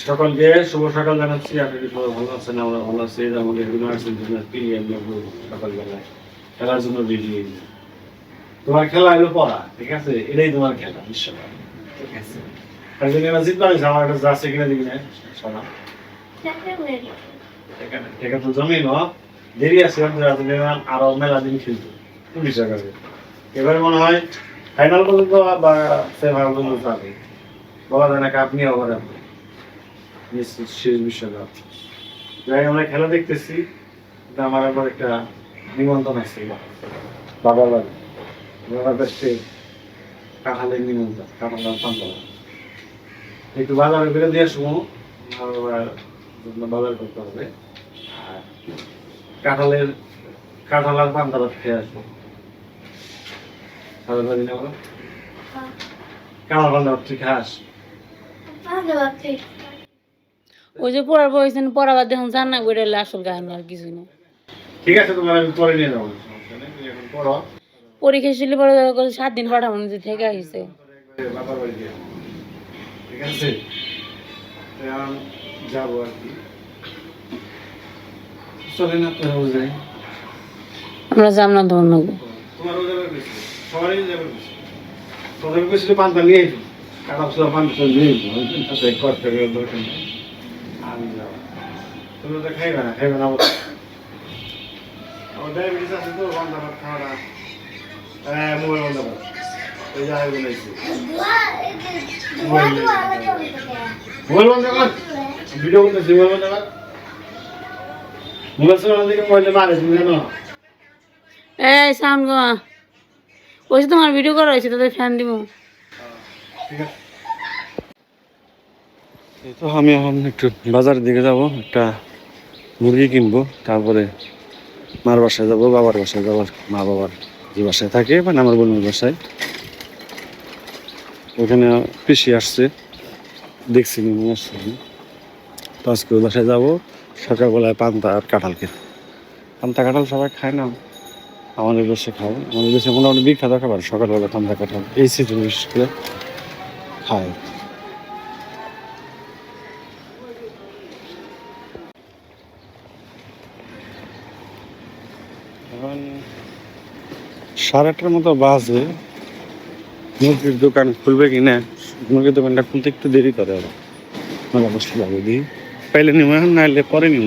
সকলকে শুভ সকাল জানাচ্ছি। আপনাদের সবাই ভালো আছেন, আমরা ভালো আছি। আমাদের আর্জেন্টিনার প্রিমিয়ার সকালবেলায় খেলার জন্য রেডি হয়ে যায়। তোমার খেলা হলো পড়া, ঠিক আছে? এটাই তোমার খেলা বিশ্বকাপ, ঠিক আছে? আর্জেন্টিনা জিতবে, আমি আমার একটা জার্সি কিনে দিবি না সোনা? এটা তো জমি না, দেরি আছে। আর্জেন্টিনা আরো মেলা দিন খেলতো বিশ্বকাপে। এবার মনে হয় ফাইনাল পর্যন্ত বা সেমিফাইনাল পর্যন্ত যাবে, বলা যায় না। কাপ নিয়ে আবার শেষ বিশ্বকাপ। যাই আমরা খেলা দেখতেছি, আমার আবার একটা নিমন্ত্রণ আছে বাবার বাড়ি। বাবার কাছে কাঁঠালের নিমন্ত্রণ, কাঁঠালের পান্তা। একটু বাজারে বেরো দিয়ে আসবো, বাজার করতে হবে। আর কাঁঠাল আর পান্তা খেয়ে আসবো। বাড়ি না বলো, কাঁঠাল পান্তা তুই খাস? ওই যে পড়ার বয়সেন পড়াবার দেখুন জান না বইটা আসল কাহিনী আর কিছু না। ঠিক আছে, তোমার আমি পরে নিয়ে যাবো, সমস্যা নেই। তুমি এখন পড়ো। পরীক্ষা ছিল পরে 7 দিন পাঠাবো যে থেকে আসছে। বাবার বাড়ি দিয়ে, ঠিক আছে? এখন যাবো আর কি, চলে না? তোরাও যাই, আমরা যাম না ধর নেবো। তোমারও যাবে বেশি, সবারই যাবে বেশি। তোদের বেশি পান্তা নিয়ে আইবি, কাটা ছিল পান্তা নিয়ে আইবি, তাতে করতে গেলে দরকার নেই। আমি যাবো, তুমি তো খাইবে না, খাইবে না বলো। আমার ডায়াবেটিস আছে তো, পান্তা ভাত খাওয়াটা। হ্যাঁ, মোবাইল বন্ধ কর। ওই যে আগে বলেছি মোবাইল বন্ধ কর, ভিডিও করতেছি। মোবাইল বন্ধ কর, মোবাইল চালানোর দিকে মোবাইলে মারে, তুমি জানো? এই সাউন্ড গো, ওই যে তোমার ভিডিও করা হয়েছে তাদের ফ্যান দিব। ঠিক আছে। এই তো আমি এখন একটু বাজারের দিকে যাব, একটা মুরগি কিনবো, তারপরে মার বাসায় যাবো, বাবার বাসায় যাবো। মা বাবার যে বাসায় থাকে, মানে আমার বোনের বাসায়, ওখানে পিসি আসছে, দেখছি নিয়ে আসছি। তো আজকে ওই বাসায় যাবো। সকালবেলায় পান্তা আর কাঁঠাল খেতে। পান্তা কাঁঠাল সবাই খায় না, আমাদের দেশে খায়। আমাদের দেশে মোটামুটি বিখ্যাত খাবার সকালবেলা পান্তা কাঁঠাল, এই সিজন বিশেষ করে খায়। এখন 8:30 মতো বাজে। মুরগির দোকান খুলবে কিনা, মুরগির দোকানটা খুলতে একটু দেরি করে, আবার মেলা বসতে লাগবে। দিই পাইলে নিব, এখন নাইলে পরে নিব।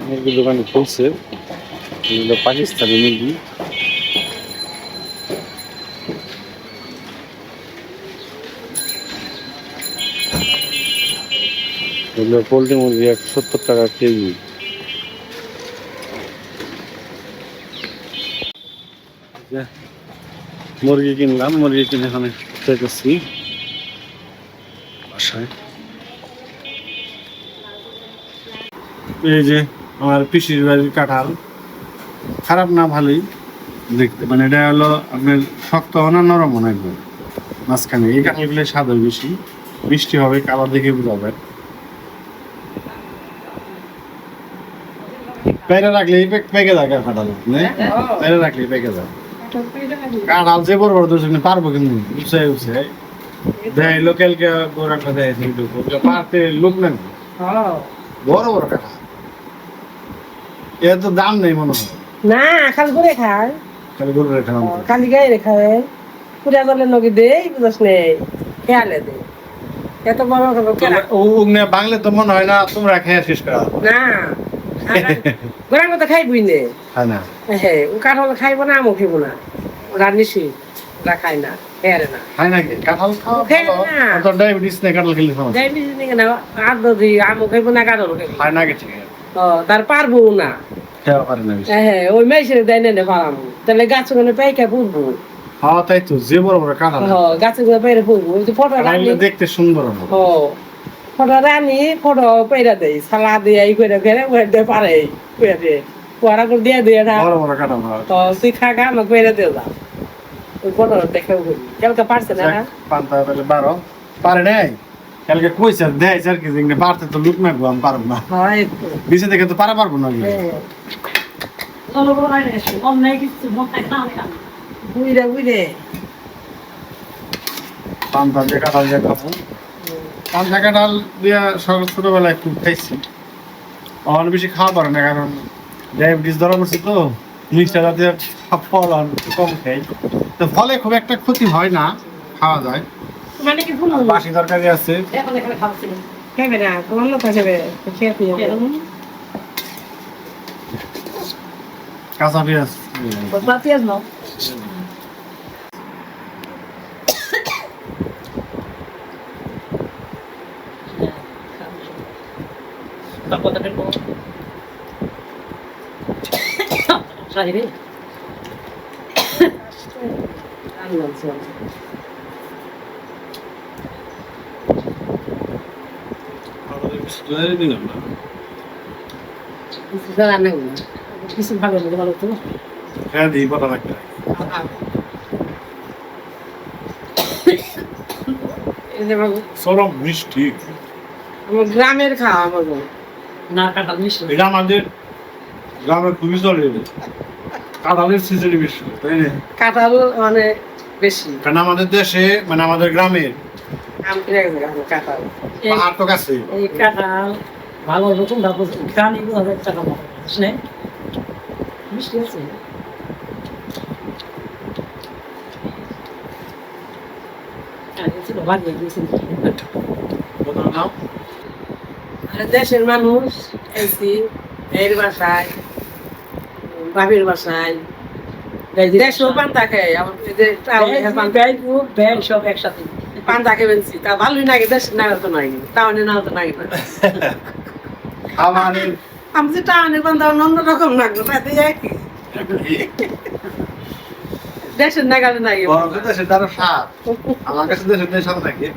মুরগির দোকান খুলছে, পাকিস্তানি মুরগি। এগুলো পোলট্রি মুরগি 170 টাকা কেজি। মুরগি কিনলাম, মুরগি কিনে এখানে দেখেছি বাসায়। এই যে আমার পিসির বাড়ির কাঁঠাল, খারাপ না, ভালোই দেখতে। মানে এটা হলো আপনার শক্ত না নরম না, একদম মাঝখানে। এই কাঁঠালগুলো স্বাদ হয় বেশি, মিষ্টি হবে, কালার দেখে বুঝাবে। পেরে রাখলে পেকে যায় কাঁঠাল, পেরে রাখলে পেকে যায় কাঁঠাল। যে বড় বড় দর্শক পারবো কিন্তু উৎসাহ উৎসাহ দেয়, লোকালকে গোড়াটা দেয়, পারতে লোক না, বড় বড় কাঁঠাল। এর তো দাম নেই মনে হয় না, খালি করে খায়, খালি গরু রেখা খালি গায়ে রেখা পুরা জলের নদী দেই, বুঝস নেই খেয়ালে দে। এত বড় বাংলা তো মনে হয় না তোমরা খেয়ে শেষ করা না, গোড়ার মতো খাইবই নে। হয় না? হ্যাঁ, ও কাঁঠাল খাইবো না, আমও খাইবো না, ওরা নিশি, ওরা খায় না, খেয়ারে না। হয় নাকি? কাঁঠাল খাওয়া ভালো, তো ডায়াবেটিস নেই, কাঁঠাল খেলে সমস্যা ডায়াবেটিস নেই কেন? আর যদি আমও খাইবো না, কাঁঠালও খাইবো হয় না? ঠিক আছে, তার পারবো না, খেয়া পারে না বেশি। হ্যাঁ, ওই মেয়েছেলে দেয় না পারাবো, তাহলে গাছ ওখানে পাইকা পুরবো। হ্যাঁ তাই তো, যে বড় বড় কাঁঠাল গাছে গুলো পাইরে পুরবো। ওই যে ফটো রাখলে দেখতে সুন্দর হবে। ফটো রানি, ফটো পাইরা দেয়, সালা দিয়ে এই করে ফেরে ওইটা পারে পেটে পড়া করে দিয়ে দিয়ে না। বড় বড় কাঁঠাল তো তুই খাগা আমাকে পাইরা দিয়ে যা, ওই ফটো দেখে কালকে পারছে না। পান্তা তাহলে 12 পারে নাই, কালকে কইছে দেয় স্যার কি যে পারতে তো লুক না, আমি পারব না। হয় বিছে দেখে তো পারবো না। কত বড় হয় না অন্যায় কিছু মনে না বুইরে বুইরে পান্তা দিয়ে কাঁঠাল দিয়ে খাবো পান্তা কাঁঠাল দিয়ে ছোটবেলায় খুব খাইছি আমার বেশি খাওয়া পারে না কারণ ডায়াবেটিস ধরা পড়ছে তো মিক্সচার জাতীয় ফল আর একটু কম খাই তো ফলে খুব একটা ক্ষতি হয় না খাওয়া যায় মানে কি ভুল আর বাসি তরকারি আছে এখন এখানে খাচ্ছি খাবে না তোমার লোক খাবে খেয়ে দিয়ে কাঁচা পেঁয়াজ পেঁয়াজ নাও কিছু ভালো ভালো তো হ্যাঁ দিই পতা লাগবে সরব মিষ্টি আমার গ্রামের খাওয়া আমার না কাঁঠাল মিষ্টি এটা আমাদের গ্রামে খুবই চলে কাঁঠালের সিজনে বেশি তাই না কাঁঠাল মানে বেশি কারণ আমাদের দেশে মানে আমাদের গ্রামের আম কিনে গেছে কাঁঠাল পাহাড় তো কাছে এই কাঁঠাল ভালো রকম ভালো গানি গুলো টাকা বুঝলে মিষ্টি আছে দেশের মানুষ এসি এর বাসায় ভাবির বাসায় দেশও পান্তা খায় সব একসাথে পান্তা খেয়েছি তা ভালোই লাগে দেশের নাগাল তো নাই টাউনের নাগাল তো নাই না আমাদের আমি যে টাউনের পান্তা অন্যরকম লাগলো তাতে একই দেশের নাগালে নাই দেশের দ্বারা স্বাদ আমার কাছে দেশের দেশ স্বাদ থাকে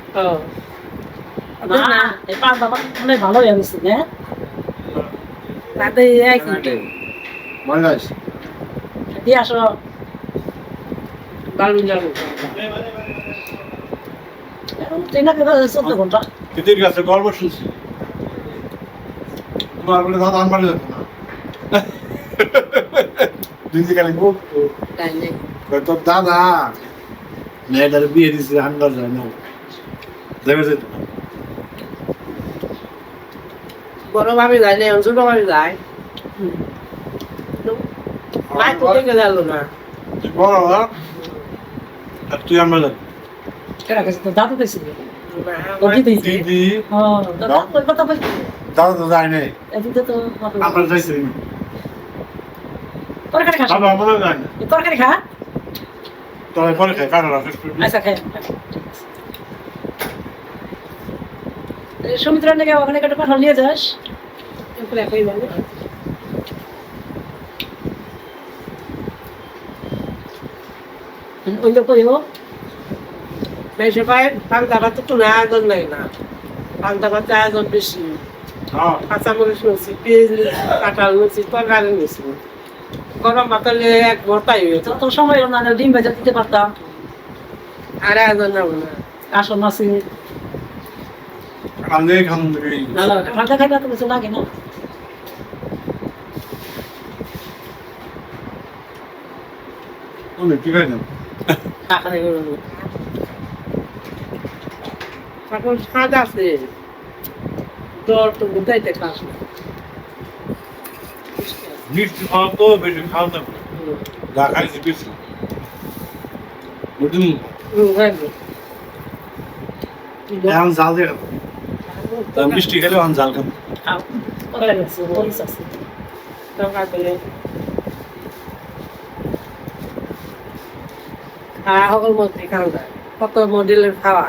না এই পাঁচ বাবা মানে ভালো হয়েছে না তাতে একই মজা আছে দিয়ে আসো ভালোই লাগলো ট্রেনাকে 14 ঘন্টা তিতির কাছে গল্প শুনছি তোমার বলে দাদা আনবার যেত না দিদি খালি মুখ তাই নেই তোর দাদা মেয়েটার বিয়ে দিচ্ছে আনবার যায় না দেবে যেত না বড় ভাবি যায় না ছোট ভাবি যায় ভাই তো দেখে গেল না তুই বড় আর তুই আনবার যাবি কেনা কাছে তো দাদু পেয়েছিল দিদি কথা বলছি দাদা তো যায় নাই এদিকে তো আমরা যাইছি তরকারি খা দাদা আমরা যায় না তরকারি খা তবে পরে খাই কাটা রাখে আচ্ছা খাই সমুদ্রের নাকি ওখানে একটা পাঠাল নিয়ে যাস ওই তো কইও বেশি পায় পান্তা ভাত তো না আয়োজন নাই না পান্তা ভাত আয়োজন বেশি হ্যাঁ কাঁচামরিচ নিয়েছি পেঁয়াজ কাঁঠাল নিয়েছি তরকারি নিয়েছি গরম ভাতলে এক ভর্তাই হয়েছে তো সময় না ডিম ভেজা দিতে পারতাম আর আয়োজন নেব না আসল মাছি কান্দে খান রান্না খাইলে তো কিছু লাগে না অনেক ঠিক আছে এখন স্বাদ আছে জ্বর তো বুঝাইতে পারছ না মিষ্টি খাওয়া তো বেশি খাওয়া না যা খাইছি বেশি বুঝুন এখন জাল দিয়ে খাবো মিষ্টি খেলে এখন জাল খাবো খাওয়া সকল মধ্যে খাওয়া যায় কত মডেলের খাওয়া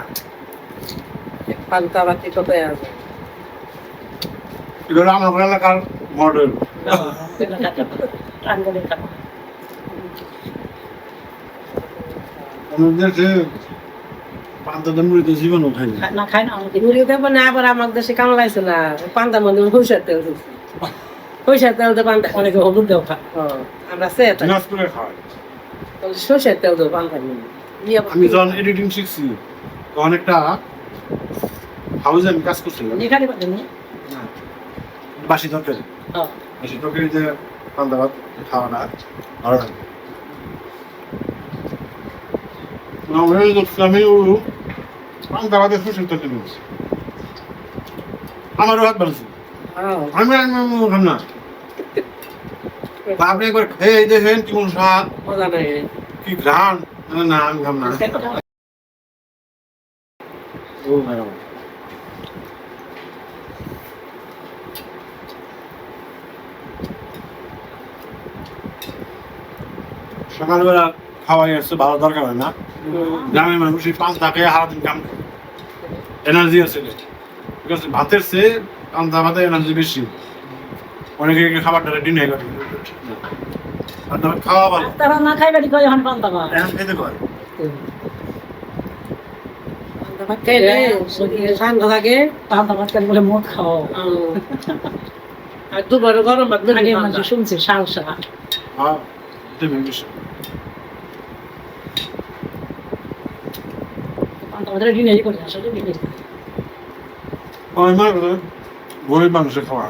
পান্তা বাতি কত আছে এগুলো আমার এলাকার মডেল আমাদের দেশে পান্তাতে মুড়িতে জীবন উঠাই না খাই না আমাকে মুড়ি দেবো না আবার আমার দেশে কামলাইছে না পান্তা মধ্যে সরষের তেল দিচ্ছি সরষের তেল দিয়ে পান্তা অনেকে হলুদ দেও খা আমরা সেটা দিনাজপুরে খাওয়াই সরষের তেল দেবো পান্তা আমি যখন এডিটিং শিখছি তখন একটা হাউসে আমি কাজ করছিলাম এখানে পাবেন বাসি তরকারি বাসি তরকারিতে পান্তা ভাত খাওয়া না ভালো লাগে আমি পান্তা ভাতের সুশীল তো কিনেছি আমারও হাত বাড়ছে আমি খাম না আপনি একবার খেয়ে দেখেন কি কোন স্বাদ মজা নাই কি ঘ্রাণ না আমি খাম না ও ম্যাডাম সকালবেলা খাওয়াই আসছে ভালো দরকার হয় না গ্রামের মানুষ এই পান্তা খেয়ে সারাদিন কাম এনার্জি আছে ঠিক আছে ভাতের চেয়ে পান্তা ভাতে এনার্জি বেশি অনেকে খাবারটা রেডি নেই করে পান্তা ভাত খাওয়া ভালো তারা না খাইবে ঠিক হয় এখন পান্তা ভাত এখন খেতে কয় পান্তা ভাত খাইলে শরীরে ঠান্ডা থাকে পান্তা ভাত খাই বলে মদ খাও আর দুপুরে গরম ভাত আগে মানুষ শুনছে সালসা হ্যাঁ তুমি বেশি পান্তা ভাত রেডি নেই করে আসলে রেডি ওই মানে গরিব মানুষের খাবার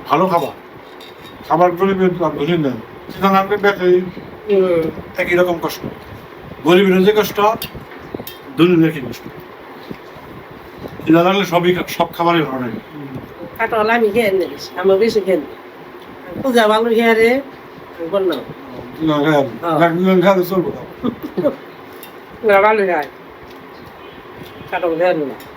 ভালো খাবার খাবার গরিবের বুঝলেন না সেখানে আপনি দেখে একই রকম কষ্ট গরিবের যে কষ্ট দুনিয়ার কি কষ্ট খিদা লাগলে সব খাবারই ভালো লাগে কাটলা আমি খেয়ে নিই আমার বেশি খেয়ে নিই পূজা ভালো খেয়ে রে বললাম খাওয়া চলবো ভালো খায় কাটল খেয়ে নিলাম